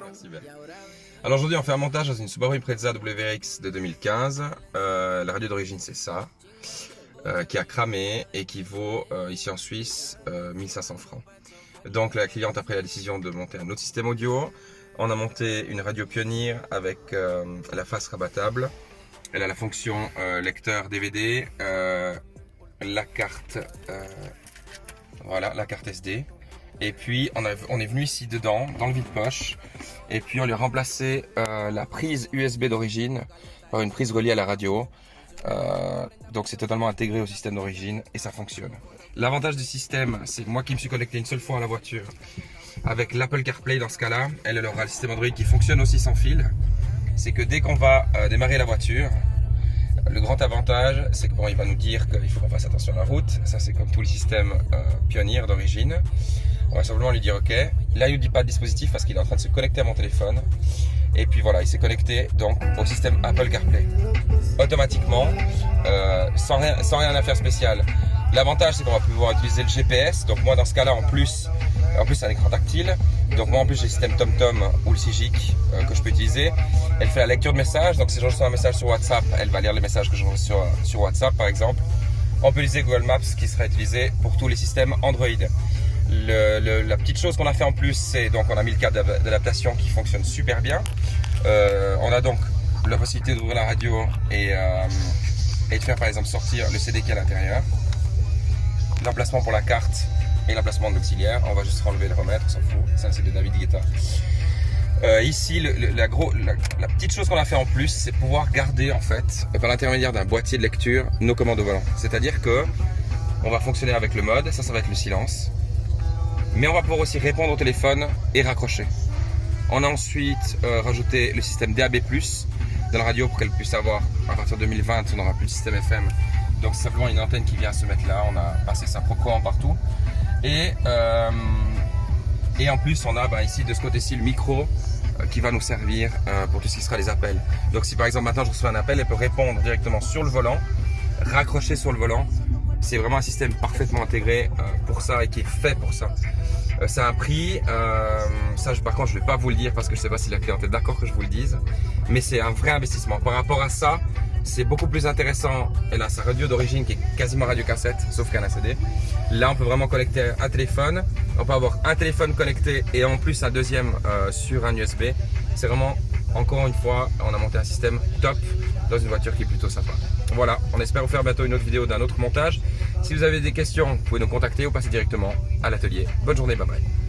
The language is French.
Merci Ben. Alors aujourd'hui on fait un montage dans une Subaru Impreza WRX de 2015. La radio d'origine c'est ça, qui a cramé et qui vaut ici en Suisse 1500 francs. Donc la cliente a pris la décision de monter un autre système audio. On a monté une radio Pioneer avec la face rabattable. Elle a la fonction lecteur DVD, la carte, voilà, la carte SD. Et puis on est venu ici dedans, dans le vide-poche, et puis on lui a remplacé la prise USB d'origine par une prise reliée à la radio. Donc c'est totalement intégré au système d'origine et ça fonctionne. L'avantage du système, c'est moi qui me suis connecté une seule fois à la voiture avec l'Apple CarPlay dans ce cas-là. Elle aura le système Android qui fonctionne aussi sans fil. C'est que dès qu'on va démarrer la voiture, le grand avantage, c'est que bon, il va nous dire qu'il faut qu'on fasse attention à la route. Ça, c'est comme tous les systèmes Pioneer d'origine. On va simplement lui dire OK. Là, il ne nous dit pas de dispositif parce qu'il est en train de se connecter à mon téléphone. Et puis voilà, il s'est connecté donc au système Apple CarPlay. Automatiquement, sans rien à faire spécial. L'avantage, c'est qu'on va pouvoir utiliser le GPS. Donc moi, dans ce cas-là, en plus c'est un écran tactile. Donc moi, en plus, j'ai le système TomTom ou le Sigic que je peux utiliser. Elle fait la lecture de messages. Donc si je reçois un message sur WhatsApp, elle va lire les messages que je reçois sur WhatsApp, par exemple. On peut utiliser Google Maps qui sera utilisé pour tous les systèmes Android. La petite chose qu'on a fait en plus, c'est donc on a mis le cadre d'adaptation qui fonctionne super bien. On a donc la possibilité d'ouvrir la radio et de faire par exemple sortir le CD qui est à l'intérieur. L'emplacement pour la carte et l'emplacement de l'auxiliaire. On va juste enlever et le remettre, on s'en fout. Ça, c'est de David Guetta. Ici, la petite chose qu'on a fait en plus, c'est pouvoir garder en fait, par l'intermédiaire d'un boîtier de lecture, nos commandes au volant. C'est-à-dire que on va fonctionner avec le mode, ça va être le silence. Mais on va pouvoir aussi répondre au téléphone et raccrocher. On a ensuite rajouté le système DAB+, dans la radio pour qu'elle puisse avoir, à partir de 2020, on n'aura plus de système FM. Donc c'est simplement une antenne qui vient se mettre là, on a passé ça pro-courant partout. Et en plus on a ici de ce côté-ci le micro qui va nous servir pour tout ce qui sera les appels. Donc si par exemple maintenant je reçois un appel, elle peut répondre directement sur le volant, raccrocher sur le volant. C'est vraiment un système parfaitement intégré pour ça et qui est fait pour ça. Ça a un prix, ça par contre je ne vais pas vous le dire parce que je ne sais pas si la cliente est d'accord que je vous le dise. Mais c'est un vrai investissement. Par rapport à ça, c'est beaucoup plus intéressant. Elle a sa radio d'origine qui est quasiment radio cassette, sauf qu'elle a un CD. Là on peut vraiment connecter un téléphone. On peut avoir un téléphone connecté et en plus un deuxième sur un USB. C'est vraiment, encore une fois, on a monté un système top dans une voiture qui est plutôt sympa. Voilà, on espère vous faire bientôt une autre vidéo d'un autre montage. Si vous avez des questions, vous pouvez nous contacter ou passer directement à l'atelier. Bonne journée, bye bye.